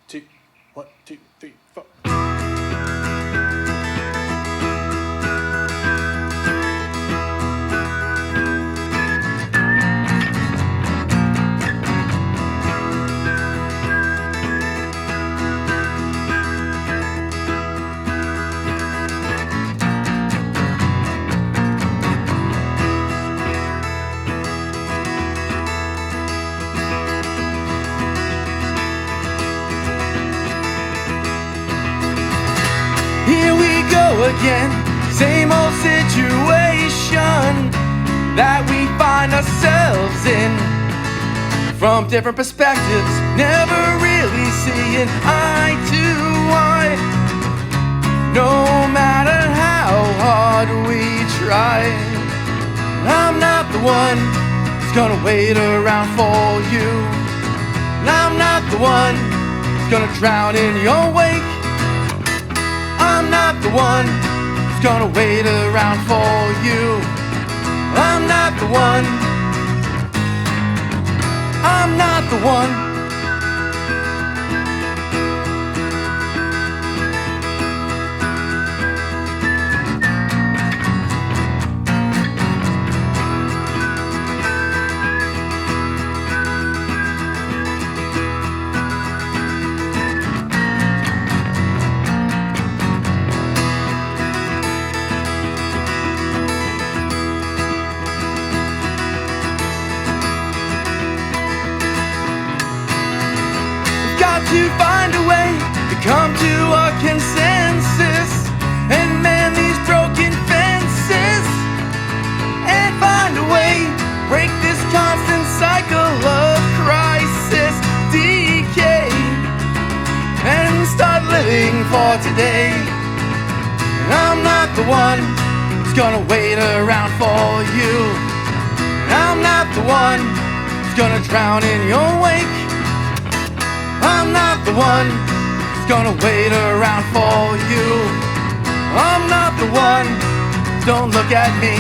two, 1, 2, 3, 4. Again, same old situation that we find ourselves in, from different perspectives, never really seeing eye to eye. No matter how hard we try, I'm not the one who's gonna wait around for you. I'm not the one who's gonna drown in your wake. I'm not the one who's gonna wait around for you. I'm not the one. I'm not the one. To find a way to come to a consensus and mend these broken fences, and find a way break this constant cycle of crisis, decay, and start living for today. And I'm not the one who's gonna wait around for you. I'm not the one who's gonna drown in your wake. I'm not the one who's gonna wait around for you. I'm not the one, don't look at me,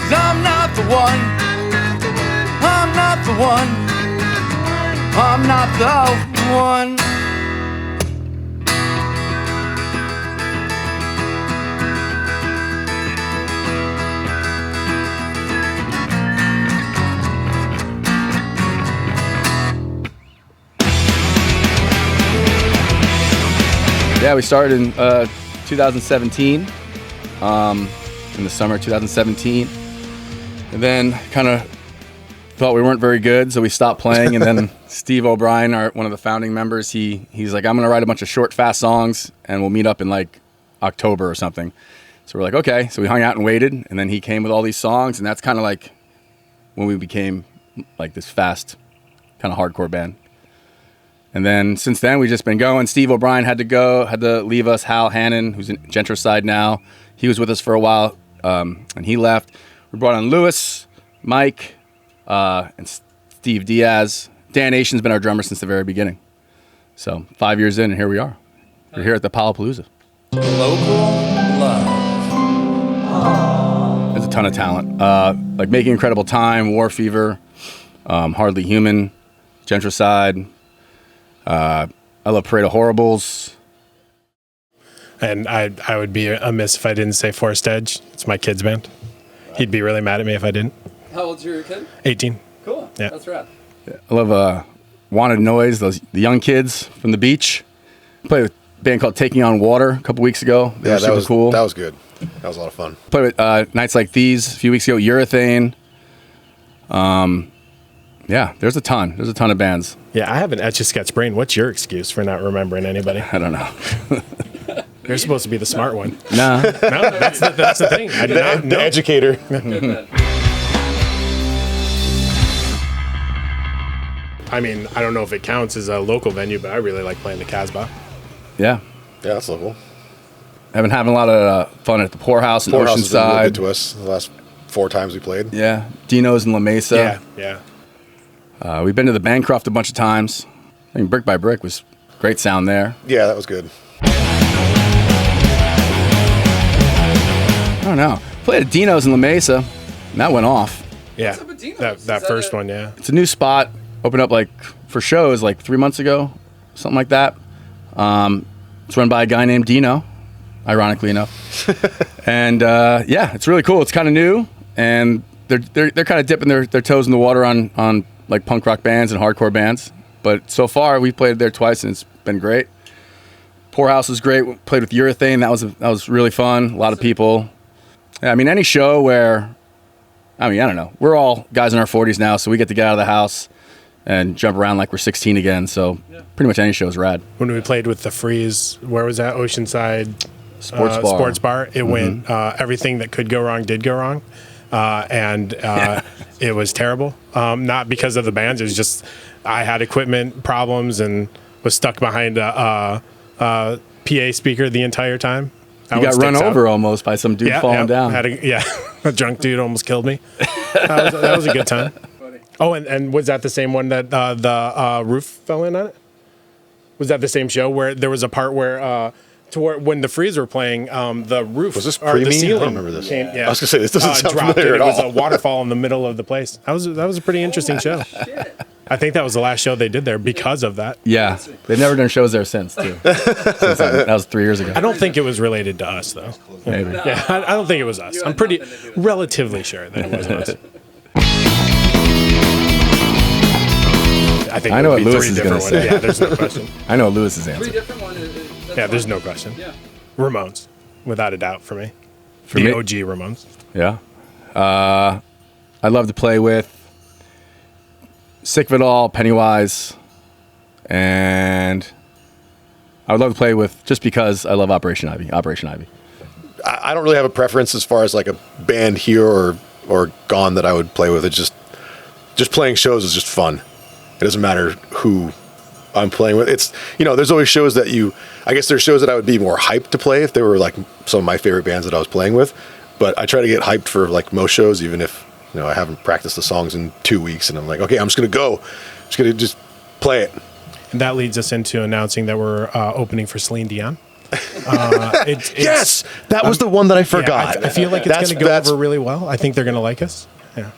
'cause I'm not the one. I'm not the one. I'm not the one. Yeah, we started in 2017, in the summer of 2017, and then kind of thought we weren't very good, so we stopped playing. And then Steve O'Brien, one of the founding members, he's like, I'm gonna write a bunch of short, fast songs, and we'll meet up in like October or something. So we're like, okay. So we hung out and waited, and then he came with all these songs, and that's kind of like when we became like this fast, kind of hardcore band. And then since then, we've just been going. Steve O'Brien had to leave us. Hal Hannon, who's in Gentricide now, he was with us for a while, and he left. We brought on Lewis, Mike, and Steve Diaz. Dan Asian's been our drummer since the very beginning. So 5 years in, and here we are. We're here at the Palapalooza. Local love. There's a ton of talent. Like Making Incredible Time, War Fever, Hardly Human, Gentricide. I love Parade of Horribles. And I would be amiss if I didn't say Forest Edge. It's my kid's band. He'd be really mad at me if I didn't. How old's your kid? 18. Cool. Yeah. That's rad. Yeah. I love Wanted Noise, the young kids from the beach. Played with a band called Taking on Water a couple weeks ago. They were super cool. That was good. That was a lot of fun. Played with Nights Like These a few weeks ago. Urethane. Yeah, there's a ton. There's a ton of bands. Yeah, I have an Etch-a-Sketch brain. What's your excuse for not remembering anybody? I don't know. You're supposed to be the smart one. Nah. No, that's the thing. I did not know. The educator. I mean, I don't know if it counts as a local venue, but I really like playing the Casbah. Yeah. Yeah, that's local. I've been having a lot of fun at the Poorhouse in Poorhouse has been real Oceanside. good to us the last 4 times we played. Yeah. Dino's in La Mesa. Yeah. We've been to the Bancroft a bunch of times. I think Brick by Brick was great sound there. Yeah, that was good. I don't know. Played at Dino's in La Mesa, and that went off. Yeah. What's up with Dino's? That first one, yeah. It's a new spot, opened up like for shows like 3 months ago, something like that. It's run by a guy named Dino, ironically enough. And yeah, it's really cool. It's kind of new, and they're kind of dipping their toes in the water on like punk rock bands and hardcore bands. But so far, we've played there twice, and it's been great. Poorhouse was great. We played with Urethane. That was really fun. A lot of people. Yeah, I mean, any show where, I don't know. We're all guys in our 40s now, so we get to get out of the house and jump around like we're 16 again. So pretty much any show is rad. When we played with the Freeze, where was that? Oceanside Sports bar. It went, everything that could go wrong did go wrong. It was terrible. Not because of the bands. It was just I had equipment problems and was stuck behind a PA speaker the entire time. You got run over almost by some dude falling down. A drunk dude almost killed me. That was a good time. Oh, and was that the same one that the roof fell in on it? Was that the same show where there was a part where when the Freeze were playing, the roof Was this or the pre-me? I ceiling don't remember this. came- I was gonna say, this doesn't sound dropped, familiar and at it was all. a waterfall in the middle of the place. That was a pretty interesting show. I think that was the last show they did there because of that. Yeah, they've never done shows there since, too. That was 3 years ago. I don't think it was related to us, though. Maybe. Yeah, I don't think it was us. I'm pretty relatively sure that it wasn't us. I think I it know would what be Lewis three is different gonna ones. say. Yeah, there's no question. I know Lewis's answer. different one. Yeah, there's no question. Yeah. Ramones, without a doubt, for me. For the me- OG Ramones. Yeah. I'd love to play with Sick of It All, Pennywise, and I would love to play with, just because I love Operation Ivy. I don't really have a preference as far as like a band here or gone that I would play with. It's just playing shows is just fun. It doesn't matter who I'm playing with. It's, there's always shows that I guess there's shows that I would be more hyped to play if they were like some of my favorite bands that I was playing with. But I try to get hyped for like most shows, even if, I haven't practiced the songs in 2 weeks and I'm like, okay, I'm just going to go. I'm just going to just play it. And that leads us into announcing that we're opening for Celine Dion. Yes! That was the one that I forgot. I feel like it's going to go over really well. I think they're going to like us. Yeah.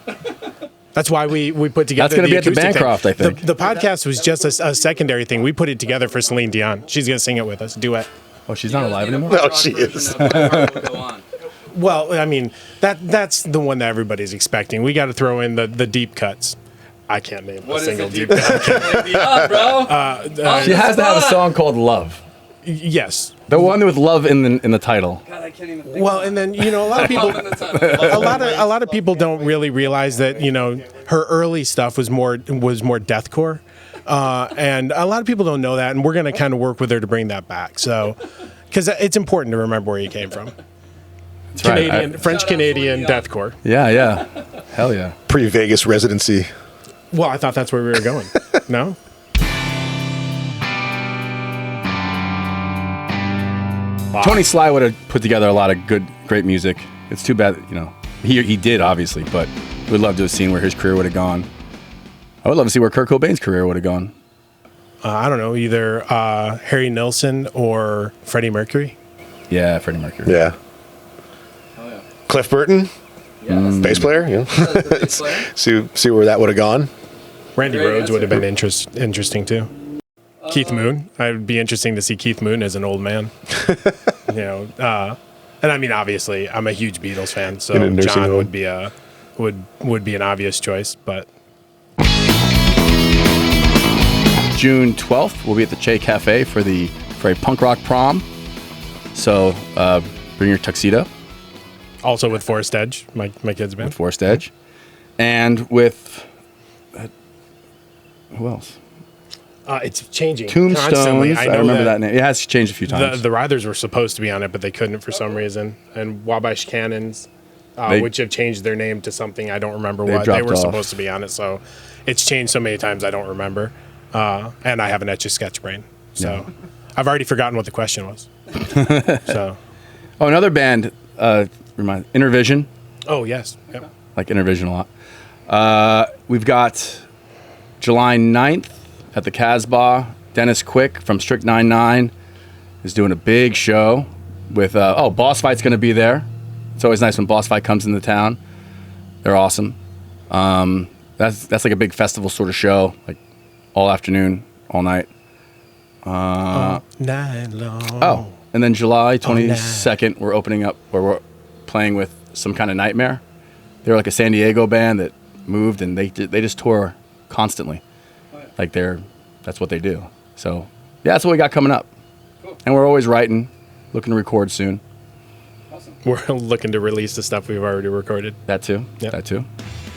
That's why we put together. That's going to be at the acoustic thing. Bancroft, I think. The podcast was just a secondary thing. We put it together for Celine Dion. She's going to sing it with us, duet. Oh, she's not alive anymore? No, she is. Well, I mean, that's the one that everybody's expecting. We got to throw in the deep cuts. I can't name a single deep cut. She has to have a song called Love. Yes. The one with love in the title. God, I can't even think Well, and then a lot of people, a lot of people don't really realize that her early stuff was more deathcore, and a lot of people don't know that, and we're going to kind of work with her to bring that back. So, because it's important to remember where you came from. That's right. French Canadian deathcore. Yeah. Hell yeah. Pre-Vegas residency. Well, I thought that's where we were going. No. Tony Sly would have put together a lot of great music. It's too bad, he did, obviously, but we'd love to have seen where his career would have gone. I would love to see where Kurt Cobain's career would have gone. I don't know, either Harry Nilsson or Freddie Mercury. Yeah, Freddie Mercury. Yeah. Oh, yeah. Cliff Burton, bass player. See where that would have gone. Randy Great Rhoads would have answer. been interesting too. Keith Moon. It would be interesting to see Keith Moon as an old man. And I mean, obviously, I'm a huge Beatles fan, so In a nursing John home. would be would be an obvious choice. But June 12th, we'll be at the Che Cafe for a punk rock prom. So bring your tuxedo also with Forest Edge, my kids' band. with Forced Edge. And with, who else? It's changing Tombstones. constantly. I know remember that name. It has changed a few The times. Writhers were supposed to be on it, but they couldn't for some reason. And Wabash Cannons, which have changed their name to something I don't remember what. They dropped were off. supposed to be on it, so it's changed so many times I don't remember. And I have an Etch-a-Sketch brain, so I've already forgotten what the question was. So, Oh, another band, Intervision. oh yes, yep. Like Intervision a lot. We've got July 9th at the Casbah. Dennis Quick from Strict 99 is doing a big show with, Boss Fight's going to be there. It's always nice when Boss Fight comes into town. They're awesome. That's like a big festival sort of show, like all afternoon, all night. night long. Oh, and then July 22nd, we're opening up, or we're playing with Some Kind of Nightmare. They're like a San Diego band that moved, and they just tour constantly. Like that's what they do. So yeah, that's what we got coming up. Cool. And we're always writing, looking to record soon. Awesome. We're looking to release the stuff we've already recorded. That too. Yep. That too.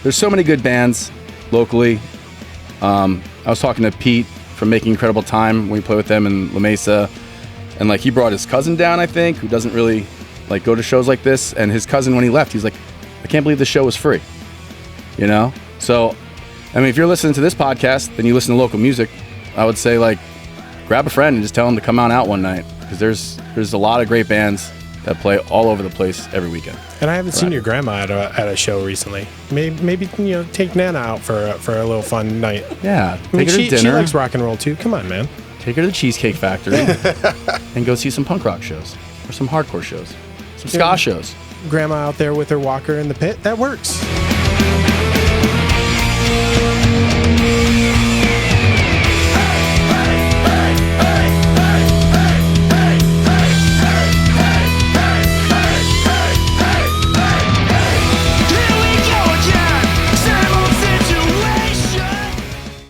There's so many good bands locally. I was talking to Pete from Making Incredible Time when we play with them in La Mesa, and like he brought his cousin down, I think, who doesn't really like go to shows like this. And his cousin, when he left, he's like, I can't believe the show was free. You know? So, I mean, if you're listening to this podcast, then you listen to local music, I would say like grab a friend and just tell them to come on out one night, because there's a lot of great bands that play all over the place every weekend. And I haven't seen your grandma at a show recently. Maybe take Nana out for a little fun night. Yeah, I mean, take her to she dinner. likes rock and roll too. Come on, man. Take her to the Cheesecake Factory and go see some punk rock shows or some hardcore shows, some ska shows. Grandma out there with her walker in the pit. That works.